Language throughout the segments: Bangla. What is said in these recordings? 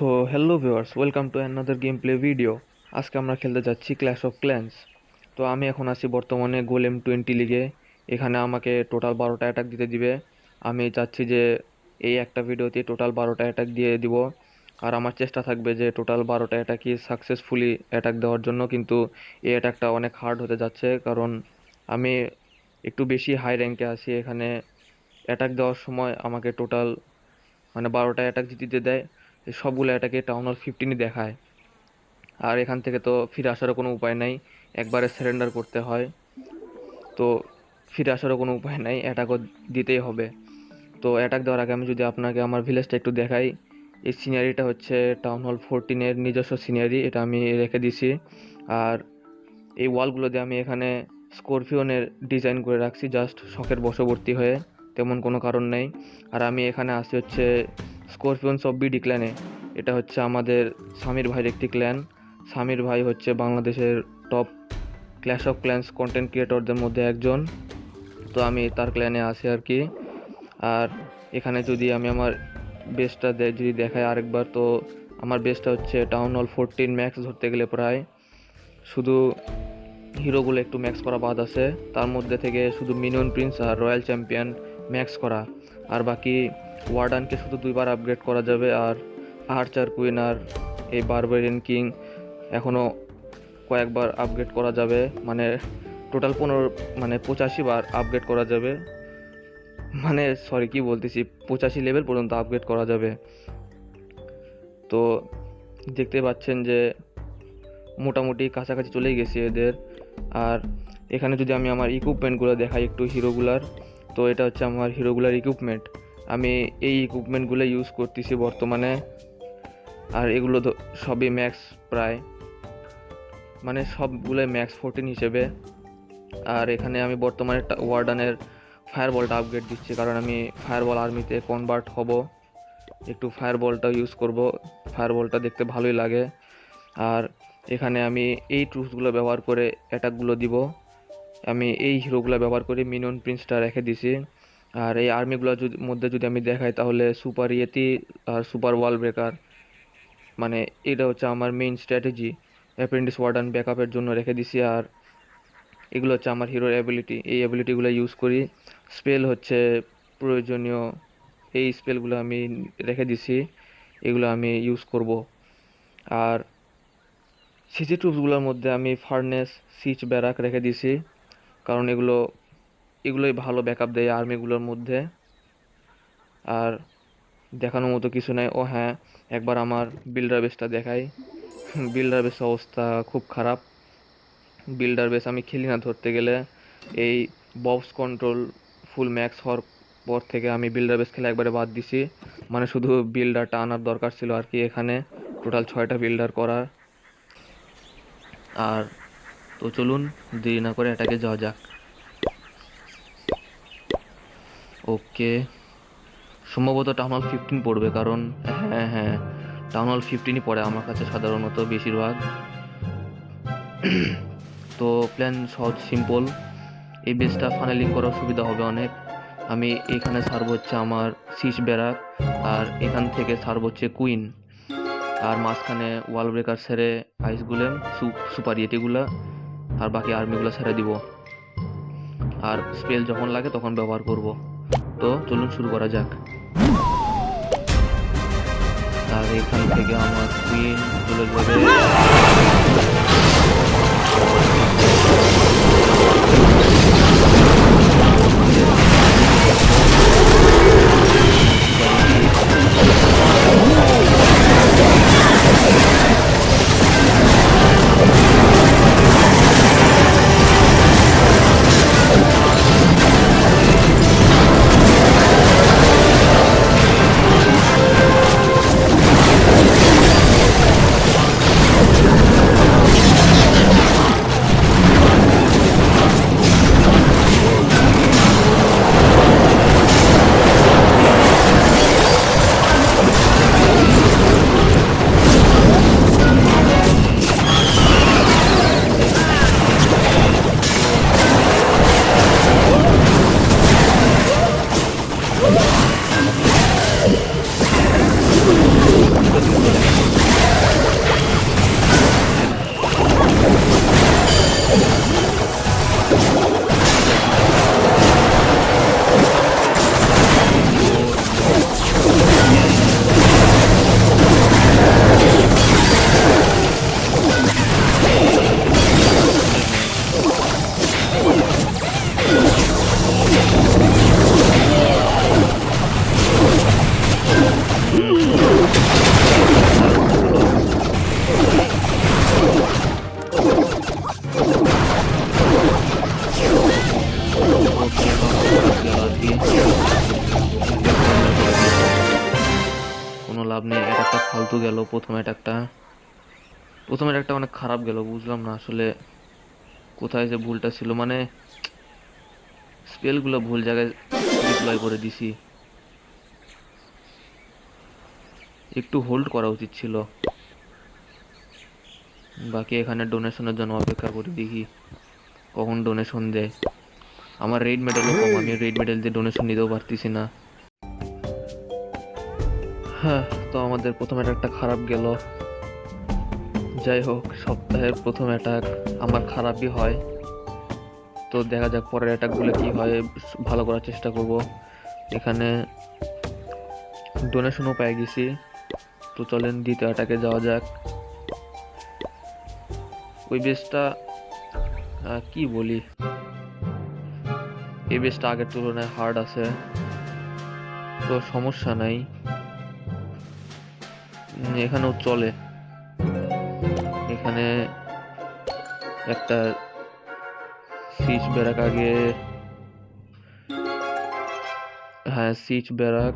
So hello viewers, welcome to another game play video. আজকে আমরা খেলতে যাচ্ছি ক্ল্যাশ অফ ক্ল্যান্স। তো আমি এখন আছি বর্তমানে গোলেম 20 লিগে। এখানে আমাকে টোটাল 12টা অ্যাটাক দিতে দিবে। আমি চাচ্ছি যে এই একটা ভিডিওতে টোটাল 12টা অ্যাটাক দিয়ে দিব। আর আমার চেষ্টা থাকবে যে টোটাল 12টা অ্যাটাকই সাকসেসফুলি অ্যাটাক দেওয়ার জন্য। কিন্তু এই অ্যাটাকটা অনেক হার্ড হতে যাচ্ছে, কারণ আমি একটু বেশি হাই র্যাঙ্কে আছি। এখানে অ্যাটাক দেওয়ার সময় আমাকে টোটাল 12টা অ্যাটাক দিতে দেয়। সবগুলো অ্যাটাকে টাউন হল 15ই দেখায়। আর এখান থেকে তো ফিরে আসারও কোনো উপায় নাই, একবারে সারেন্ডার করতে হয়। তো ফিরে আসারও কোনো উপায় নাই, অ্যাটাকও দিতেই হবে। তো অ্যাটাক দেওয়ার আগে আমি যদি আপনাকে আমার ভিলেজটা একটু দেখাই। এই সিনারিটা হচ্ছে টাউন হল 14-এর নিজস্ব সিনারি, এটা আমি রেখে দিছি। আর এই ওয়ালগুলো দিয়ে আমি এখানে স্করপিওনের ডিজাইন করে রাখছি, জাস্ট শখের বশবর্তী হয়ে, তেমন কোনো কারণ নেই। আর আমি এখানে আসি হচ্ছে স্করপিয়নস অফ বিডি ক্ল্যানে। এটা হচ্ছে আমাদের সামির ভাইয়ের একটি ক্ল্যান। সামির ভাই হচ্ছে বাংলাদেশের top clash of clans content ক্রিয়েটরদের মধ্যে একজন। তো আমি তার ক্ল্যানে আছি আর কি। আর এখানে যদি আমি আমার বেসটা যদি দেখাই আরেকবার, তো আমার বেসটা হচ্ছে টাউন হল 14 ম্যাক্স ধরতে গেলে প্রায়। শুধু হিরোগুলো একটু ম্যাক্স করা বাদ আছে, তার মধ্যে থেকে শুধু মিনিয়ন প্রিন্স আর রয়্যাল চ্যাম্পিয়ন ম্যাক্স করা। আর বাকি ওয়ার্ডানকে শুধু 2বার আপগ্রেড করা যাবে। আর আর্চার কুইন আর এই বারবেরিয়ান কিং এখনও কয়েকবার আপগ্রেড করা যাবে, মানে টোটাল 85 বার আপগ্রেড করা যাবে। সরি, কি বলতেছি, 85 লেভেল পর্যন্ত আপগ্রেড করা যাবে। তো দেখতে পাচ্ছেন যে মোটামুটি কাছাকাছি চলেই গেছি এদের। আর এখানে যদি আমি আমার ইকুইপমেন্টগুলো দেখাই একটু হিরোগুলার, তো এটা হচ্ছে আমার হিরোগুলার ইকুইপমেন্ট। আমি এই ইকুইপমেন্টগুলো ইউজ করতেছি বর্তমানে। আর এগুলো সবই ম্যাক্স প্রায়, সবগুলোই ম্যাক্স 14 হিসেবে। আর এখানে আমি বর্তমানে ওয়ার্ডানের ফায়ারবলটা আপগ্রেড দিচ্ছি, কারণ আমি ফায়ারবল আর্মিতে কনভার্ট হব। একটু ফায়ারবলটা ইউজ করব, ফায়ারবলটা দেখতে ভালোই লাগে। আর এখানে আমি এই ট্রুপসগুলো ব্যবহার করে অ্যাটাকগুলো দিব। আমি এই হিরোগুলো ব্যবহার করে মিনিয়ন প্রিন্সটা রেখে দিছি। আর এই আর্মিগুলোর মধ্যে যদি আমি দেখাই, তাহলে সুপার ইয়েতি আর সুপার ওয়াল ব্রেকার, এটা হচ্ছে আমার মেইন স্ট্র্যাটেজি। অ্যাপ্রেন্টিস ওয়ার্ডান ব্যাকআপের জন্য রেখে দিছি। আর এগুলো হচ্ছে আমার হিরোর অ্যাবিলিটি, এই অ্যাবিলিটিগুলো ইউজ করি। স্পেল হচ্ছে প্রয়োজনীয়, এই স্পেলগুলো আমি রেখে দিছি, এগুলো আমি ইউজ করব। আর সিজি ট্রুপসগুলোর মধ্যে আমি ফার্নেস, সিচ ব্যারাক রেখে দিছি, কারণ এগুলোই ভালো ব্যাকআপ দেয় আর্মিগুলোর মধ্যে। আর দেখানোর মতো কিছু নাই। ও হ্যাঁ, একবার আমার বিল্ডার বেসটা দেখাই। বিল্ডার বেস অবস্থা খুব খারাপ। বিল্ডার বেস আমি খেলি না ধরতে গেলে। এই বক্স কন্ট্রোল ফুল ম্যাক্স হওয়ার পর থেকে আমি বিল্ডার বেস খেলা একবারে বাদ দিছি। শুধু বিল্ডারটা আনার দরকার ছিল আর কি, এখানে টোটাল 6টা বিল্ডার করার। আর তো চলুন দেরি না করে এটাকে যাওয়া যাক। ওকে, সম্ভবত টাউন হল 15 পড়বে, কারণ হ্যাঁ হ্যাঁ, টাউন হল 15ই পড়ে আমার কাছে সাধারণত বেশিরভাগ। তো প্ল্যান সহজ, সিম্পল। এই বেসটা ফানেলিং করার সুবিধা হবে অনেক। আমি এখানে সার্ভ হচ্ছে আমার সিচ ব্যারাক, আর এখান থেকে সার্ভ হচ্ছে কুইন। আর মাঝখানে ওয়াল ব্রেকার ছেড়ে আইস গুলেম, সুপার ইয়েটিগুলা আর বাকি আর্মিগুলো ছেড়ে দিব। আর স্পেল যখন লাগে তখন ব্যবহার করব। তো চলুন শুরু করা যাক। আর এখান থেকে আমার কুইন চলে যাবে। মানে অ্যাটাকটা ফালতু গেল। প্রথম অ্যাটাকটা অনেক খারাপ গেল, বুঝলাম না আসলে কোথায় যে ভুলটা ছিল। মানে স্পেলগুলো ভুল জায়গায় ডিপ্লয় করে দিছি, একটু হোল্ড করা উচিত ছিল। বাকি এখানে ডোনেশনের জন্য অপেক্ষা করি, দেখি কখন ডোনেশন দেয়। আমার রেড মেডেলও কম, আমি রেড মেডেল দিয়ে ডোনেশন নিতেও পারতেছি না। হ্যাঁ, তো আমাদের প্রথম অ্যাটাকটা খারাপ গেল। যাই হোক, সপ্তাহের প্রথম অ্যাটাক আমার খারাপই হয়। তো দেখা যাক পরের অ্যাটাকগুলো কি হয়, ভালো করার চেষ্টা করব। এখানে ডোনেশনও পেয়ে গেছি, তো চলেন দ্বিতীয় অ্যাটাকে যাওয়া যাক। ওই বেসটা কি বলি, এই বেসটা আগের তুলনায় হার্ড আছে, তো সমস্যা নাই, এখানেও চলে। এখানে একটা সিচ ব্যারাক আগে, হ্যাঁ সিচ ব্যারাক,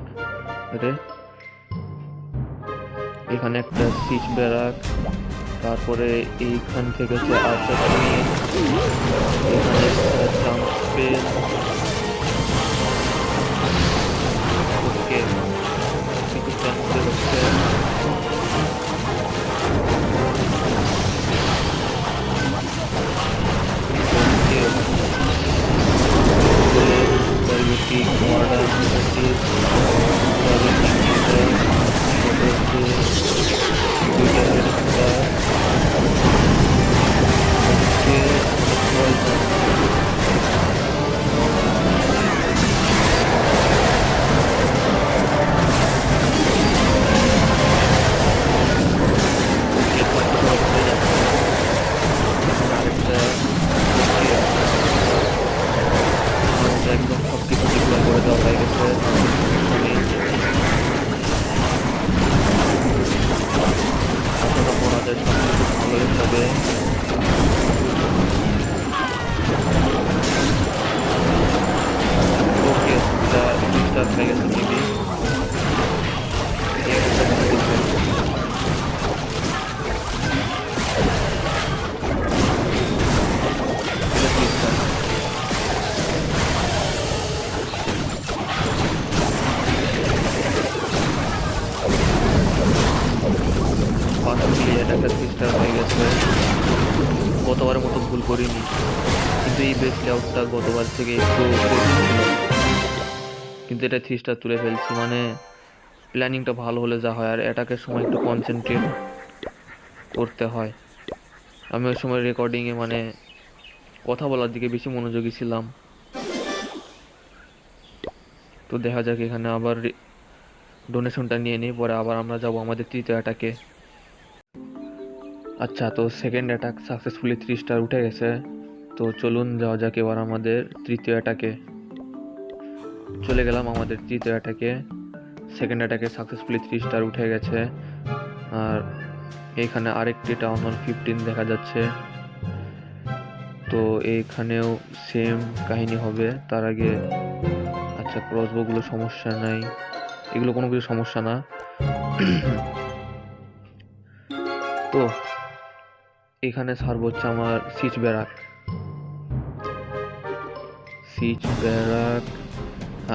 রে এখানে একটা সিচ ব্যারাক, তারপরে এইখান থেকে হচ্ছে আর্চার কুইন, এখানে একটা জাম্প স্পেল। ওকে, কিছু চান্সে হচ্ছে পরবর্তী মডার্ন একদম সবকিছু ডিপ্লয় করে দেওয়া হয়ে গেছে। আশা করা যায় সবকিছু ভালোই হবে। ওকে, স্টার হয়ে গেছে মেবি। গতবারের মতো ভুল করিনি, কিন্তু এই বেস লেআউটটা গতবার থেকে একটু কঠিন ছিল, কিন্তু এটা 3 স্টার তুলে ফেলছি। মানে প্ল্যানিংটা ভালো হলে যা হয়, আর অ্যাটাকের সময় একটু কনসেন্ট্রেট করতে হয়। আমি ওই সময় রেকর্ডিংয়ে মানে কথা বলার দিকে বেশি মনোযোগী ছিলাম। তো দেখা যাক, এখানে আবার ডোনেশনটা নিয়ে নিই, পরে আবার আমরা যাব আমাদের তৃতীয় অ্যাটাকে। আচ্ছা, তো সেকেন্ড অ্যাটাক সাকসেসফুলি 3 স্টার উঠে গেছে। তো চলুন যাওয়া যাক এবার আমাদের তৃতীয় অ্যাটাকে। চলে গেলাম আমাদের তৃতীয় অ্যাটাকে। সেকেন্ড অ্যাটাকে সাকসেসফুলি 3 স্টার উঠে গেছে। আর এইখানে আরেকটি টাউন হল 15 দেখা যাচ্ছে। তো এইখানেও সেম কাহিনী হবে। তার আগে আচ্ছা, ক্রসবোগুলো সমস্যা নাই, এগুলো কোনো কিছু সমস্যা না। তো এখানে ছাড়বো হচ্ছে আমার সিচ ব্যারাক,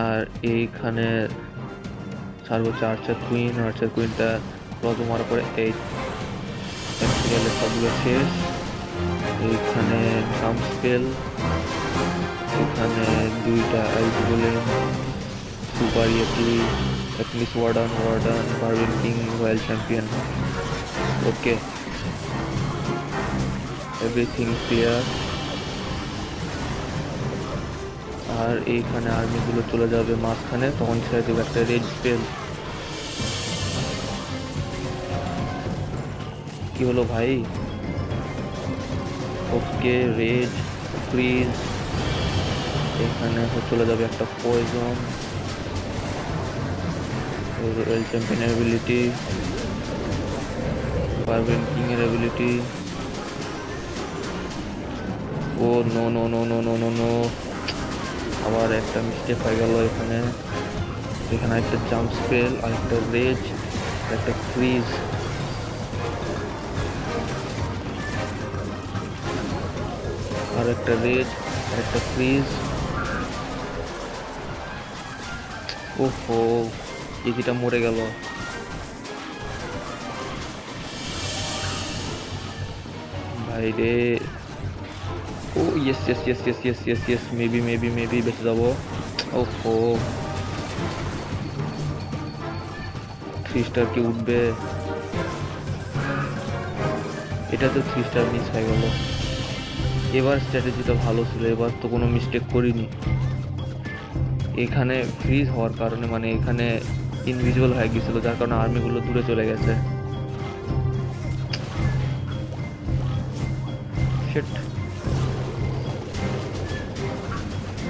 আর এইখানে ছাড়বো হচ্ছে আর্চার কুইনটা ক্রসবো মারার পরে এই সবগুলো শেষ। এইখানে জাম্প স্পেল, এখানে দুইটা ice golem, super yeti, at least warden barbarian king, royal champion. Okay, everything clear. আর এইখানে আর্মিগুলো চলে যাবে মাঝখানে, তখন ছেড়ে দেবে একটা রেড স্পেল। কি হলো ভাই? ওকে, রেড ফ্রিজ, এখানে চলে যাবে একটা পয়জন, রয়্যাল চ্যাম্পিয়নের এবিলিটি, বারবেন কিং এর ability. Oh no no no no no no no, আবার একটা মিস্টেক হয়ে গেল। এখানে একটা জাম্প স্পেল আর একটা রেজ, একটা ফ্রিজ, আর একটা রেড, আর একটা ফ্রিজ। ওহো, ইজিটা মরে গেল। ভাই রে। Oh yes yes yes yes yes yes yes, maybe maybe maybe বেঁচে যাবো। ওহো, 3 স্টার কি উঠবে? এটা তো 3 স্টার মিস হয়ে গেল। এবার স্ট্র্যাটেজিটা ভালো ছিল, এবার তো কোনো মিস্টেক করিনি। এখানে ফ্রিজ হওয়ার কারণে মানে এখানে ইনভিজিবল হয়ে গেছিল, যার কারণে আর্মিগুলো দূরে চলে গেছে। শিট।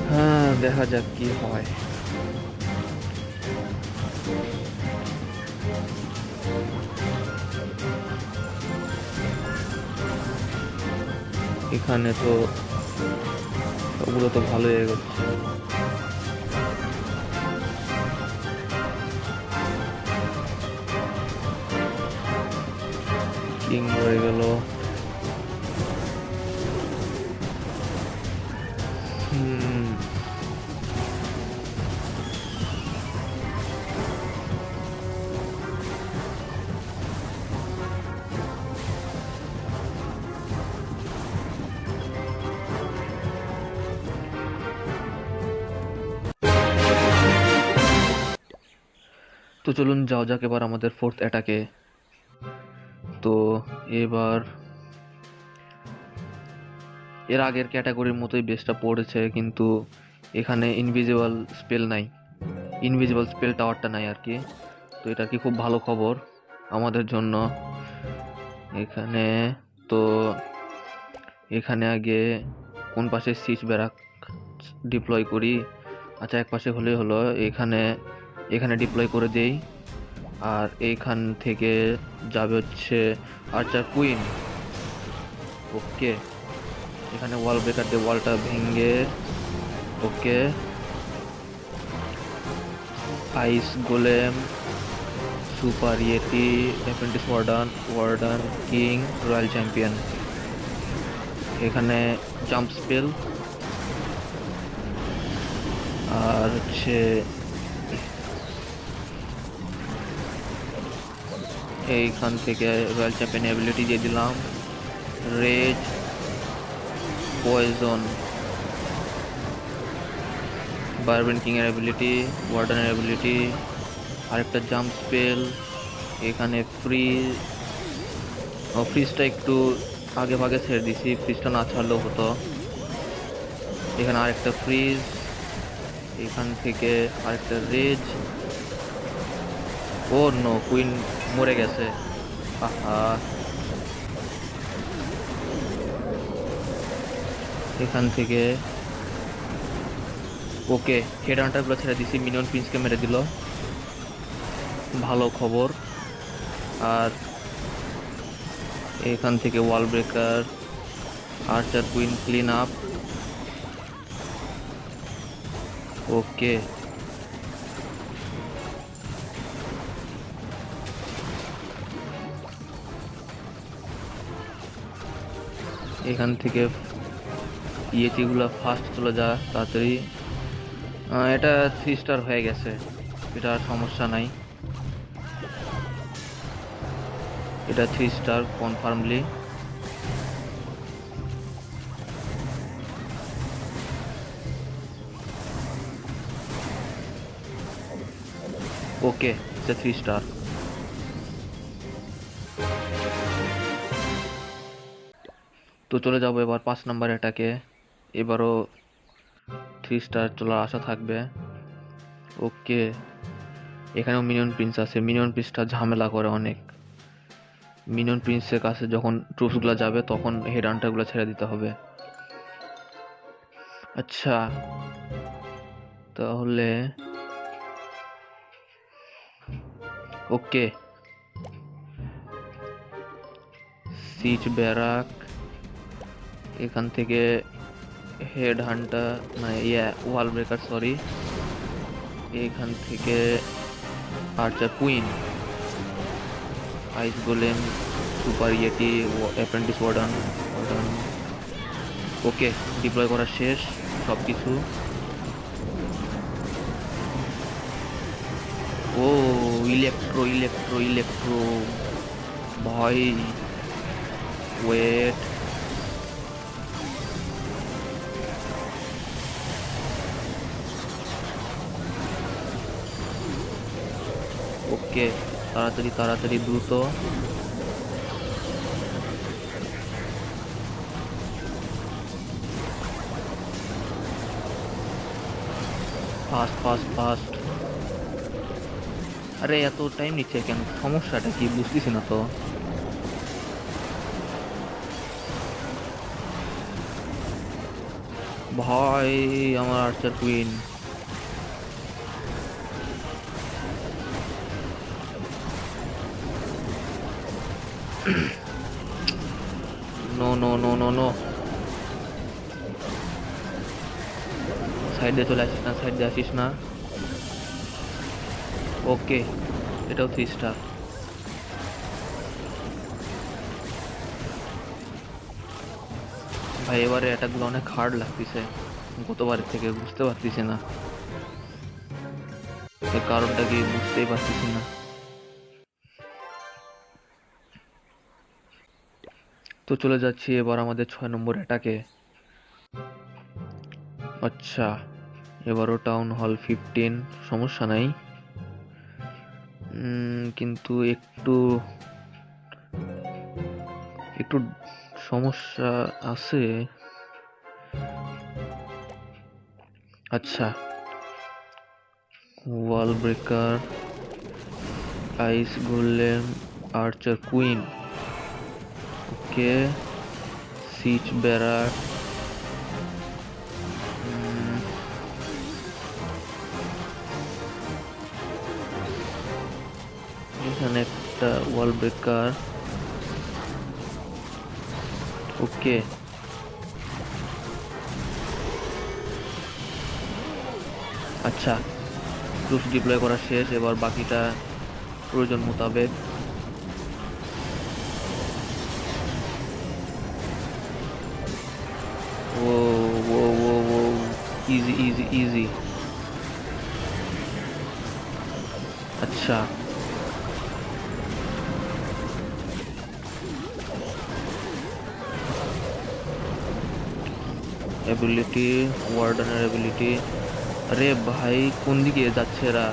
হ্যাঁ, দেখা যাক কি হয়। এখানে তো ওগুলো তো ভালোই এগোচ্ছে। কিং হয়ে গেল। হুম। তো চলুন যাও যাক এবার আমাদের ফোর্থ অ্যাটাকে। তো এবার এর আগের ক্যাটাগরির মতোই বেসটা পড়েছে, কিন্তু এখানে ইনভিজিবল স্পেল নাই, ইনভিজিবল স্পেল টাওয়ারটা নাই আর কি। তো এটা কি খুব ভালো খবর আমাদের জন্য। এখানে তো এখানে আগে কোন পাশে সিজ ব্যারাক ডিপ্লয় করি? আচ্ছা, এক পাশে হলেই হলো। এখানে এখানে ডিপ্লয় করে দেই। আর এইখান থেকে যাবে হচ্ছে আর্চার কুইন। ওকে, এখানে ওয়াল ব্রেকার দিয়ে ওয়ালটা ভেঙে। Okay, ice golem, super yeti, apprentice warden, warden king, royal champion. এখানে জাম্প স্পেল, আর হচ্ছে এইখান থেকে রয়্যাল চ্যাম্পিয়ন অ্যাবিলিটি দিয়ে দিলাম। রেজ, পয়জন, বারবেন কিং এর অ্যাবিলিটি, ওয়ার্ডানের অ্যাবিলিটি, আরেকটা জাম্প স্পেল। এখানে ফ্রিজটা একটু আগে ভাগে ছেড়ে দিছি, ফ্রিজটা না ছাড়লেও হতো। এখানে আরেকটা ফ্রিজ, এখান থেকে আরেকটা রেজ। ও নো, কুইন মরে গেছে। আহা, এখান থেকে ওকে হেড হান্টারগুলো ছেড়ে দিছি, মিনিয়ন প্রিন্সকে মেরে দিল, ভালো খবর। আর এখান থেকে ওয়াল ব্রেকার, আর্চার কুইন ক্লিন আপ। ওকে, এখান থেকে ইয়েচিগুলো ফাস্ট চলে যা তাড়াতাড়ি। এটা 3 স্টার হয়ে গেছে, এটা আর সমস্যা নাই। এটা 3 স্টার কনফার্মলি। ওকে, এটা 3 স্টার। তো চলে যাবো এবার 5 নাম্বার এটাকে। এবারও 3 স্টার চলার আশা থাকবে। ওকে, এখানেও মিনিয়ন প্রিন্স আছে, মিনিয়ন প্রিন্সটা ঝামেলা করে অনেক। মিনিয়ন প্রিন্সের কাছে যখন ট্রুপসগুলো যাবে তখন হেড হান্টারগুলো ছেড়ে দিতে হবে। আচ্ছা, তাহলে ওকে, সিজ ব্যারাক, এখান থেকে হেড হান্টার মানে ওয়াল ব্রেকার সরি, এখান থেকে archer queen. Ice golem, super yeti, apprentice warden. Warden okay, deploy করা শেষ সব কিছু। ও ইলেকট্রো ইলেকট্রো ইলেকট্রো ভাই, ওয়েট, ওকে, তাড়াতাড়ি তাড়াতাড়ি দ্রুত। Fast fast fast. আরে এত টাইম নিচ্ছে কেন, সমস্যাটা কি বুঝতেছি না তো। ভাই আমার archer queen. No no no no no, side দিয়ে চলে আসিস না, সাইড দিয়ে আসিস না। ওকে, এটাও 3 স্টার। ভাই এবারে অ্যাটাকগুলো অনেক হার্ড লাগতেছে গতবারের থেকে, বুঝতে পারতেছি না এর কারণটা কি, বুঝতেই পারতেছি না। তো চলে যাচ্ছি এবার আমাদের 6 নম্বর অ্যাটাকে। আচ্ছা, এবারও টাউন হল 15, সমস্যা নাই। কিন্তু একটু একটু সমস্যা আছে। আচ্ছা, ওয়াল ব্রেকার, আইস গোলেম, আর্চার কুইন, ওকে, সিচ বেড়ার, এখানে একটা ওয়াল ব্রেকার, ওকে। আচ্ছা, ট্রুপস ডিপ্লয় করা শেষ, এবার বাকিটা প্রয়োজন মোতাবেক। ও ও ও ও, ইজি ইজি ইজি। আচ্ছা, এবিলিটি, ওয়ার্ডেনের এবিলিটি। আরে ভাই কোন দিকে যাচ্ছে এরা,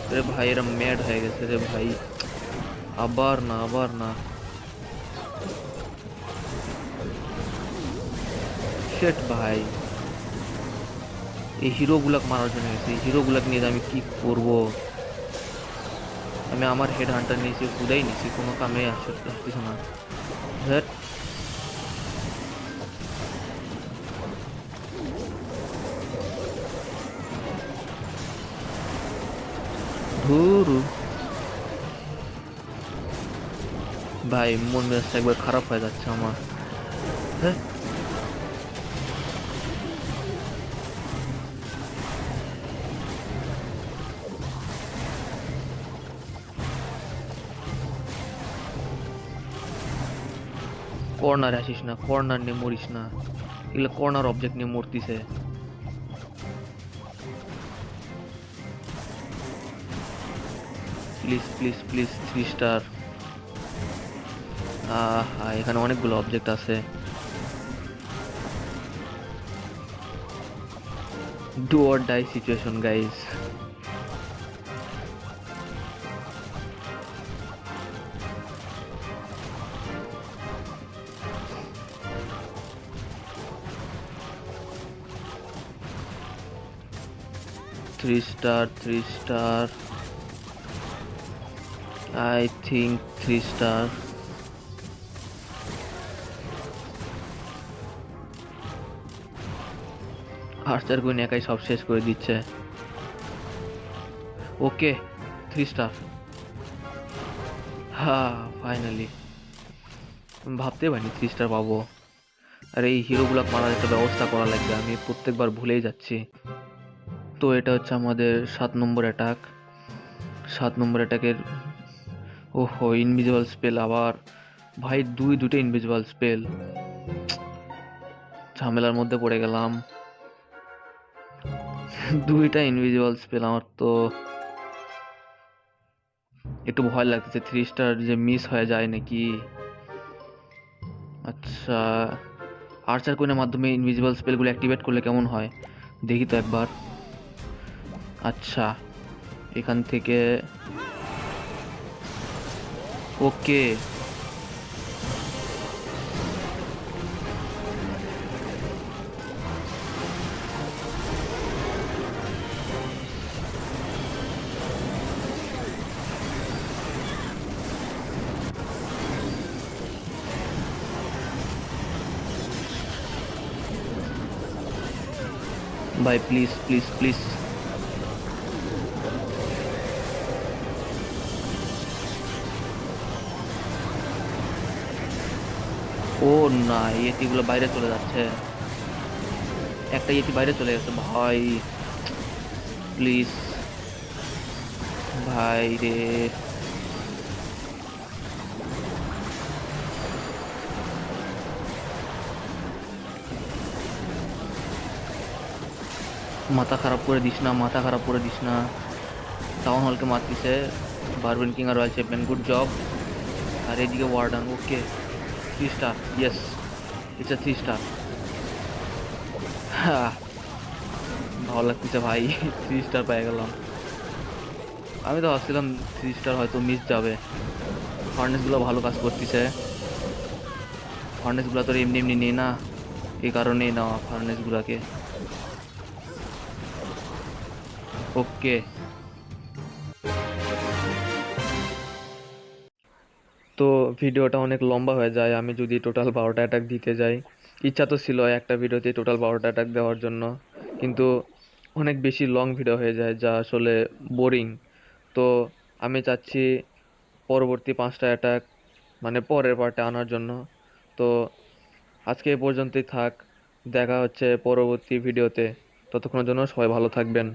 আরে ভাই এরা ম্যাড হয়ে গেছে রে ভাই। আবার না, আবার না, শেট ভাই। এই হিরো গুলাক মারার জন্য গেছে, এই হিরো গুলাক নিয়ে আমি কি করব। আমি আমার হেড হান্টার নিয়েছি, হুদাই নিয়েছি, কোনো কামে আসতেছে না। ধ্যাৎ, ধুর ভাই, মন মেজাজটা একবার খারাপ হয়ে যাচ্ছে আমার। হ্যাঁ, কর্নারে আসিস না, কর্নার নিয়ে মরিস না, এগুলো কর্নার অবজেক্ট নিয়ে মরতিছে। Please please please 3 star. এখানে অনেকগুলো অবজেক্ট আছে। Do or die situation guys. 3 star, 3 star, I think 3 star. Archer queen একাই সব শেষ করে দিচ্ছে। Okay, 3 star. হ্যাঁ, ফাইনালি। ভাবতে পারিনি 3 স্টার পাবো। আর এই হিরোগুলো মারার একটা ব্যবস্থা করা লাগবে, আমি প্রত্যেকবার ভুলেই যাচ্ছি। তো এটা হচ্ছে আমাদের 7 নম্বর অ্যাটাক। 7 নম্বর অ্যাটাকের, ওহো, ইনভিজিবল স্পেল আবার! ভাই দুইটা ইনভিজিবল স্পেল, ঝামেলার মধ্যে পড়ে গেলাম। দুইটা ইনভিজিবল স্পেল, আমার তো একটু ভয় লাগতেছে 3 স্টার যে মিস হয়ে যায় নাকি। আচ্ছা, আর্চার কোইনের মাধ্যমে ইনভিজিবল স্পেলগুলো অ্যাক্টিভেট করলে কেমন হয় দেখি তো একবার। আচ্ছা, এখান থেকে ওকে। ভাই প্লিজ প্লিজ প্লিজ। ও না, ইয়েটিগুলো বাইরে চলে যাচ্ছে। একটা ইয়েটি বাইরে চলে গেছে ভাই। প্লিজ ভাই রে। মাথা খারাপ করে দিস না, মাথা খারাপ করে দিস না। টাউন হলকে মারতিছে বারবেন কিং আর রয়্যাল চ্যাম্পিয়ন, গুড জব। আর এদিকে ওয়ার্ডান, ওকে। 3 star, yes, it's a 3 star. হ্যাঁ, ভালো লাগতেছে ভাই। 3 স্টার পেয়ে গেলাম। আমি তো ভাবছিলাম 3 স্টার হয়তো মিস যাবে। ফার্নেস গুলো ভালো কাজ করতেছে। ফার্নেস গুলা তো এমনি এমনি নেই না, এই কারণেই নেওয়া ফার্নেস গুলাকে। ওকে। তো ভিডিওটা অনেক লম্বা হয়ে যায় আমি যদি টোটাল 12টা অ্যাটাক দিতে যাই। ইচ্ছা তো ছিল একটা ভিডিওতে টোটাল 12টা অ্যাটাক দেওয়ার জন্য, কিন্তু অনেক বেশি লং ভিডিও হয়ে যায় যা আসলে বোরিং। তো আমি চাচ্ছি পরবর্তী 5টা অ্যাটাক মানে পরের পার্টে আনার জন্য। তো আজকে এই পর্যন্তই থাক, দেখা হচ্ছে পরবর্তী ভিডিওতে। ততক্ষণের জন্য সবাই ভালো থাকবেন।